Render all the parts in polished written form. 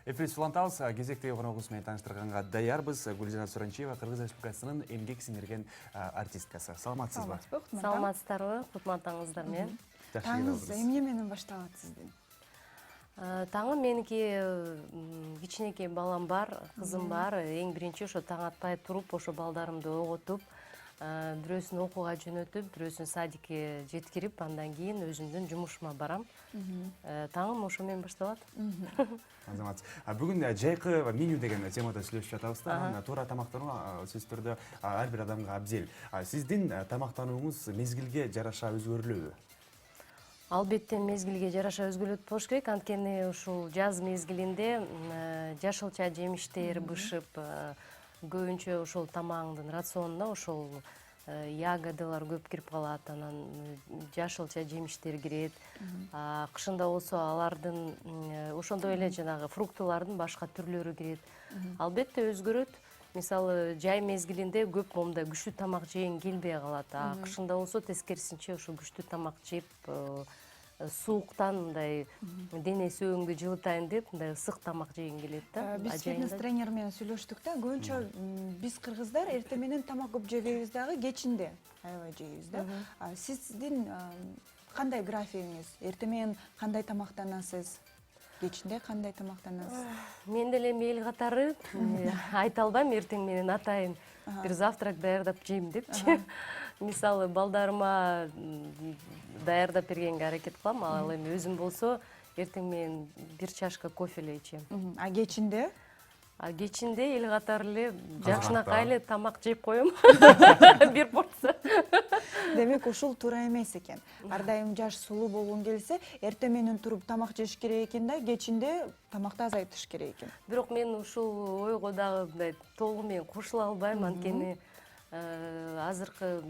Эфирис Улантабыз, кезектегі қонағымызбен таныштырғанға даярбыз. Гүлжана Суранчиева, Қырғыз Республикасының еңбек сіңірген артисткасы. Саламатсыз ба? Саламатсыздарбы, кутмандаңыздар мен. Таңыз эмне менен башталат сиздин? Таңым меники кичинекей балам бар, кызым бар. Эң биринчи ошо таң атпай туруп, ошо балдарымды оготуп, бирөөсүн окууга жөнөтүп, бирөөсүн садикке жеткирип, андан кийин өзүмдүн жумушума барам. Таңым ошо менен башталат. Азамат, бүгүн жайкы меню деген темада сүйлөшүп жатабыз да. Туура тамактануу сөзсүз түрдө ар бир адамга абзел. Сиздин тамактанууңуз мезгилге жараша өзгөрүлөбү? Албетте мезгилге жараша өзгөрөт болуш керек, анткени ушул жаз мезгилинде жашылча жемиштер бышып, көбүнчө ошол тамагыңдын рационуна ошол ягодалар көп кирип калат, анан жашылча жемиштер кирет. Кышында болсо алардын ошондой эле жанагы фруктылардын башка түрлөрү кирет. Албетте өзгөрөт. Мисалы, жай мезгилинде көп момда күчтүү тамак жеген келбей калат. Кышында болсо тескерисинче ошо күчтүү тамак жеп, сууктан мындай дене сөөгүңдү жылытайын деп, мындай ысык тамак жеген келет да. Биз фитнес тренер менен сүйлөштүк да, көбүнчө биз кыргыздар эртең менен тамак көп жебейбиз дагы, кечинде аябай жейбиз да. Сиздин кандай графигиңиз? Эртең менен кандай тамактанасыз? Кечинде кандай тамактанасыз? Мен деле мейил катары айта албайм, эртең менен атайын бир завтрак даярдап жейм депчи. Мисалы, балдарыма даярдап бергенге аракет кылам, ал эми өзүм болсо эртең менен бир чашка кофе эле ичем. А кечинде? Кечинде эл катары эле жакшынакай эле тамак жеп коем. Бир порция. Демек ушул туура эмес экен. Ар дайым жаш сулуу болгуң келсе, эртең менен туруп тамак жеш керек экен да, кечинде тамакты азайтыш керек экен. Бирок мен ушул ойго дагы мындай толугу менен кошула албайм, анткени азыркы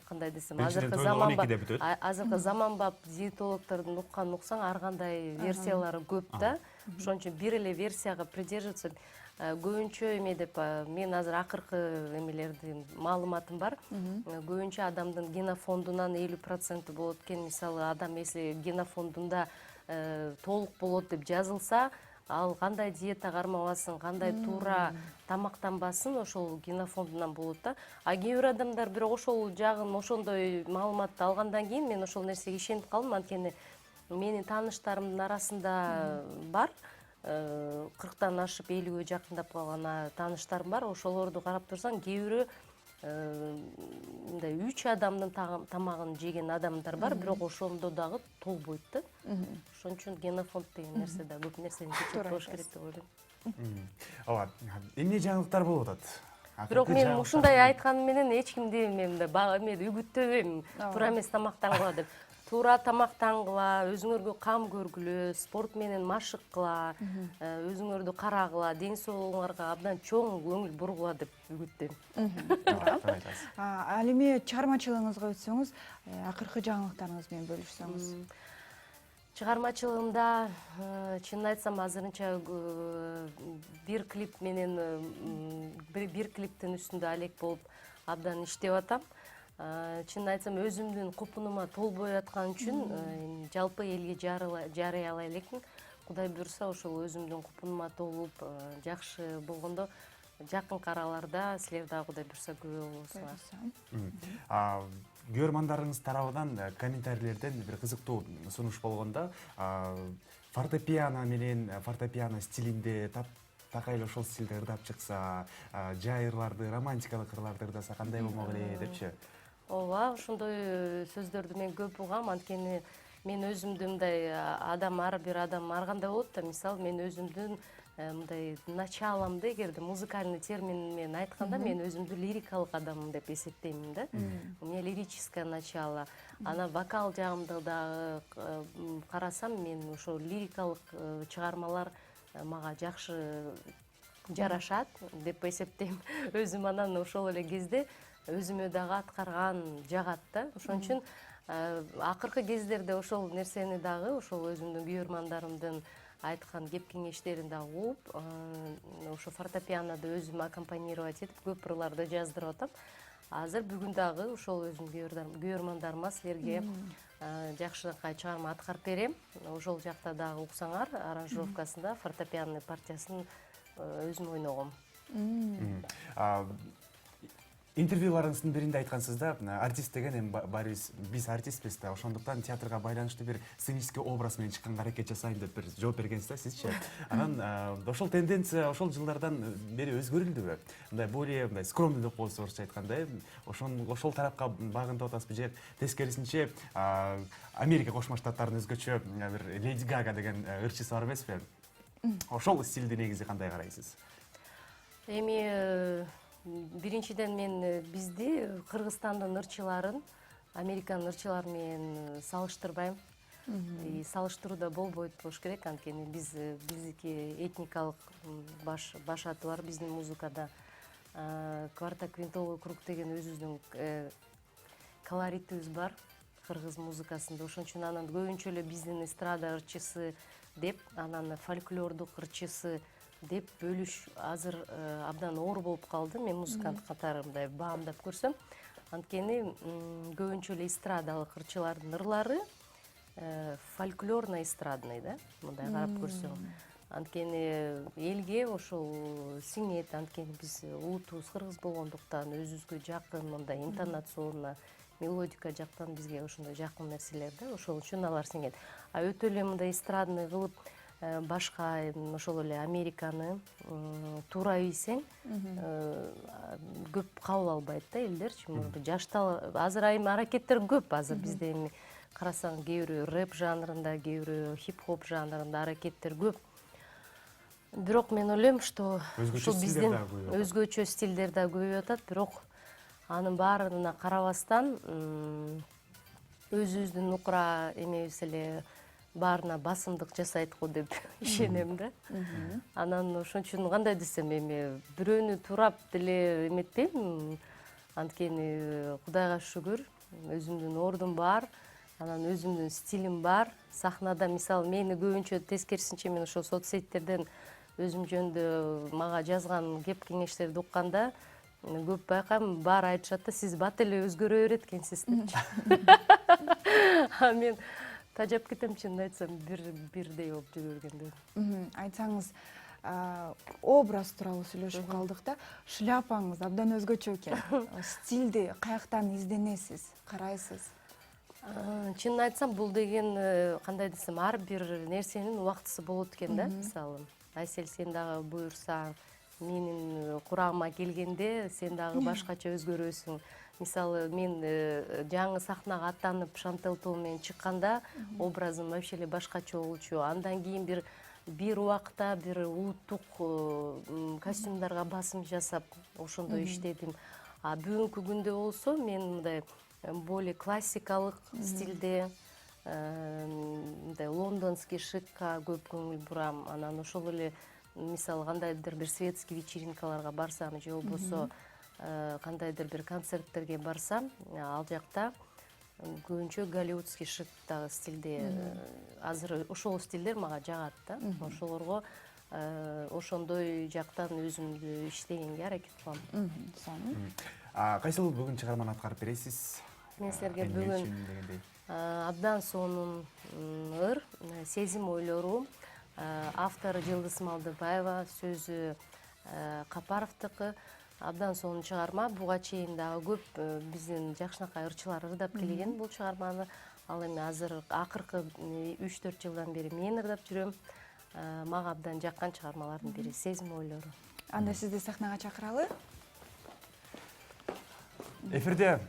кандай десем, азыркы заманбап диетологдордун укканын уксаң, ар кандай версиялары көп да. Ошон үчүн бир эле версияга придерживаться. Көбүнчө эме деп, мен азыр акыркы эмелердин маалыматым бар. Көбүнчө адамдын генофондунан 50% болот экен. Мисалы, адам если генофондунда толук болот деп жазылса, ал кандай диета кармабасын, кандай туура тамактанбасын, ошол генофондунан болот да. Кээ бир адамдар бирок ошол жагын, ошондой маалыматты алгандан кийин мен ошол нерсеге ишенип калдым, анткени менин тааныштарымдын арасында бар, 40-тан ашып 50-гө жакындап калган тааныштарым бар. Ошолорду карап турсаң, кээ бирөө мындай 3 адамдын тамагын жеген адамдар бар, бирок ошондо дагы толбойт да. Ошон үчүн генофонд деген нерсе да көп нерсени чечет болуш керек деп ойлойм. Ооба, эмне жаңылыктар болуп атат? Бирок мен ушундай айтканым менен эч кимди мен үгүттөбөйм, туура эмес тамактангыла деп. Туура тамактангыла, өзүңөргө кам көргүлө, спорт менен машыккыла, өзүңөрдү карагыла, ден соолугуңарга абдан чоң көңүл бургула деп үгүттөйм. Ал эми чыгармачылыгыңызга өтсөңүз, акыркы жаңылыктарыңыз менен бөлүшсөңүз. Чыгармачылыгымда, чынын айтсам, азырынча бир клип менен, бир клиптин үстүндө алек болуп абдан иштеп атам. Чынын айтсам, өзүмдүн купунума толбой аткан үчүн жалпы элге жарыялай элекмин. Кудай буйрса, ошол өзүмдүн купунума толуп, жакшы болгондо жакынкы араларда силер дагы Кудай буйрса күбө болосуңар. Көрмандарыңыз тарабынан комментарийлерден бир кызыктуу сунуш болгондо, фортепиано менен фортепиано стилинде такай эле ошол стилде ырдап чыкса, жай ырларды, романтикалык ырларды ырдаса кандай болмок эле депчи. Ооба, ошондой сөздөрдү мен көп угам, анткени мен өзүмдү мындай ар бир адам ар кандай болот да. Мисалы, мен өзүмдүн мындай началомду эгерде музыкальный термин менен айтканда, мен өзүмдү лирикалык адаммын деп эсептеймин да. У меня лирическое начало. Ана вокал жагымда дагы карасам, мен ошо лирикалык чыгармалар мага жакшы жарашат деп эсептейм. Өзүм анан ошол эле кезде өзүмө дагы аткарган жагат да. Ошон үчүн акыркы кездерде ошол нерсени дагы, ошол өзүмдүн күйөрмандарымдын айткан кеп кеңештерин дагы угуп, ошо фортепианода өзүм аккомпанировать этип, көп ырларды жаздырып атам. азыр бүгүн дагы ошол өзүм көрөрмандарыма силерге жакшынакай чыгарма аткарып берем. Ошол жакта дагы уксаңар, аранжировкасында фортепианный партиясын өзүм ойногом. Интервьюларыңыздын биринде айткансыз да, артист деген эми барыбыз биз артистпиз да, ошондуктан театрга байланыштуу бир сценический образ менен чыкканга аракет жасайм деп бир жооп бергенсиз да сизчи. Анан ошол тенденция ошол жылдардан бери өзгөрүлдүбү? Мындай более мындай скромный деп коебуз орусча айтканда, ошол тарапка багынып атасызбы же тескерисинче Америка Кошмо Штаттарынын өзгөчө бир Леди Гага деген ырчысы бар эмеспи? Ошол стилди негизи кандай карайсыз? Эми биринчиден мен бизди Кыргызстандын ырчыларын Американын ырчылары менен салыштырбайм. Салыштыруу да болбойт болуш керек, анткени биздики этникалык башаты бар биздин музыкада. Кварто-квинтовый круг деген өзүбүздүн колоритибиз бар кыргыз музыкасында. Ошон үчүн анан көбүнчө эле биздин эстрада ырчысы деп, анан фольклордук ырчысы деп бөлүш азыр абдан оор болуп калды. Мен музыкант катары мындай баамдап көрсөм, анткени көбүнчө эле эстрадалык ырчылардын ырлары фольклорно-эстрадный да, мындай карап көрсөң. Анткени элге ошол сиңет, анткени биз улутубуз кыргыз болгондуктан өзүбүзгө жакын мындай интонационно, мелодика жактан бизге ошондой жакын нерселер да, ошол үчүн алар сиңет. А өтө эле мындай эстрадный кылып башка ошол эле Американы туура ийсең көп кабыл албайт да элдерчи. Жаштал азыр эми аракеттер көп, азыр бизде эми карасаң кээ бирөө рэп жанрында, кээ бирөө хип-хоп жанрында аракеттер көп. Бирок мен ойлойм, что биздин өзгөчө стилдер да көбөйүп атат, бирок анын баарына карабастан өзүбүздүн нукура эмебиз эле баарына басымдык жасайт го деп ишенем да. Анан ошон үчүн кандай десем, эми бирөөнү туурап деле эметпейм, анткени Кудайга шүгүр өзүмдүн ордум бар, анан өзүмдүн стилим бар. Сахнада мисалы мени көбүнчө тескерисинче мен ошол соц сеттерден өзүм жөнүндө мага жазган кеп кеңештерди укканда көп байкайм, баары айтышат да, сиз бат эле өзгөрө берет экенсиз депчи. А мен тажап кетем, чынын айтсам, бирдей болуп жүрө бергенде. Айтсаңыз, образ тууралуу сүйлөшүп калдык да, шляпаңыз абдан өзгөчө экен. Стилди каяктан изденесиз, карайсыз? Чынын айтсам, бул деген кандай десем, ар бир нерсенин убактысы болот экен да. Мисалы, Айсел, сен дагы буюрсаң, менин курагыма келгенде сен дагы башкача өзгөрөсүң. Мисалы, мен жаңы сахнага аттанып Шантел Тоо менен чыкканда образым вообще эле башкача болчу. Андан кийин бир убакта бир улуттук костюмдарга басым жасап ошондой иштедим. А бүгүнкү күндө болсо мен мындай более классикалык стилде, мындай лондонский шикка көп көңүл бурам. Анан ошол эле мисалы кандайдыр бир светский вечеринкаларга барсам же болбосо кандайдыр бир концерттерге барсам, ал жакта көбүнчө голливудский шиктагы стилде, азыр ошол стилдер мага жагат да. Ошолорго ошондой жактан өзүмдү иштегенге аракет кылам. Кайсыл бүгүн чыгарманы аткарып бересиз? Мен силерге бүгүн Абдан сонун ыр, Сезим ойлору, автору Жылдыз Малдыбаева, сөзү Капаровдуку. Абдан сонун чыгарма. Буга чейин дагы көп биздин жакшынакай ырчылар ырдап келген бул чыгарманы. Ал эми азыр акыркы 3-4 жылдан бери мен ырдап жүрөм. Мага абдан жаккан чыгармалардын бири Сезим ойлору. Анда сизди сахнага чакыралы. Эфирде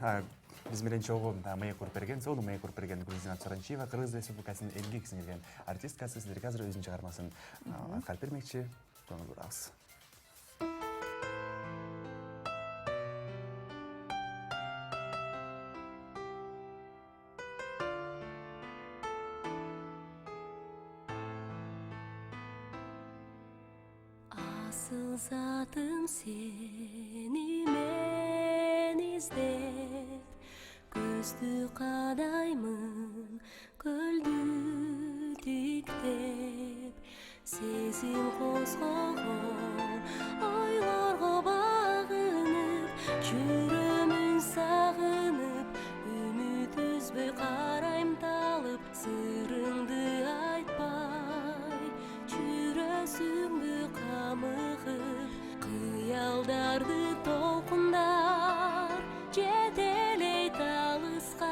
биз менен чогуу маек куруп берген, сонун маек куруп берген Грузина Цоранчиева, Кыргыз Республикасынын элге сиңирген артисткасы, сиздерге азыр өзүнүн чыгармасын аткарып бермекчи. Көңүл бурабыз. Асыл затым сени мен издеп, көздү кадаймын, көлдү тиктеп, сезим козгогон ойлорго багынып жүрөмүн өзүңдү камыгып, кыялдарды толкундар жетелейт алыска,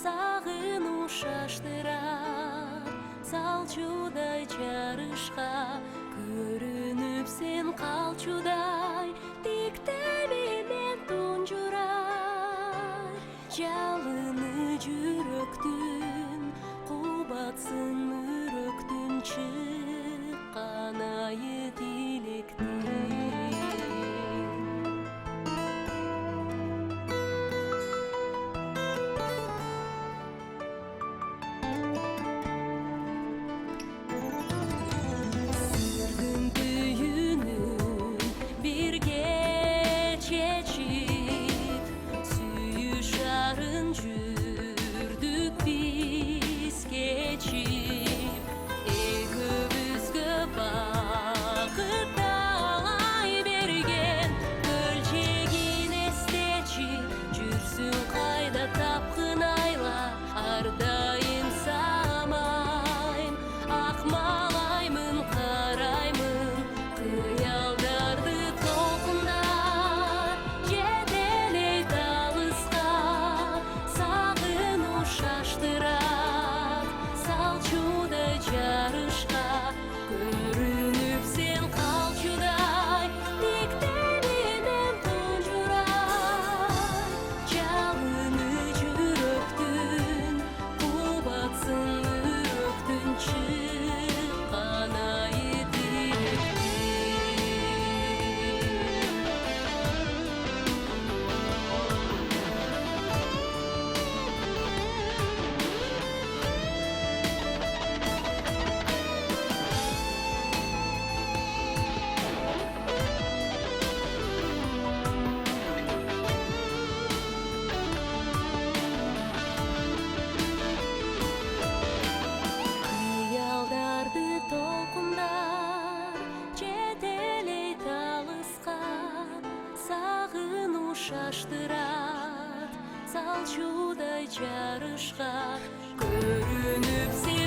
сагынуу шаштырат салчудай жарышка, көрүнүп сен калчудай тиктеби мен тунжурай, жалыны жүрөктүн кубатсын үрөктүн чыккан айы тилектин. Сырдын түйүнүн бирге чечип, сүйүш арын жүрдүк биз кечип, экөөбүзгө багытталай берген көлчегин эстечи, жүрсүң кайда тапкын айла, ар дайым самайм, акмалаймын, караймын, кыялдарды толкундар жетелейт алыска, сагынуу шаштырат салчудай жарышка, көрүнүп сен калчудай тиктеби мен тунжурай, жалыны жүрөктүн кубатсын үрөктүн чыккан айы кыялдарды толкундар жетелейт алыска, сагынуу шаштырат салчудай жарышка, көрүнүп сен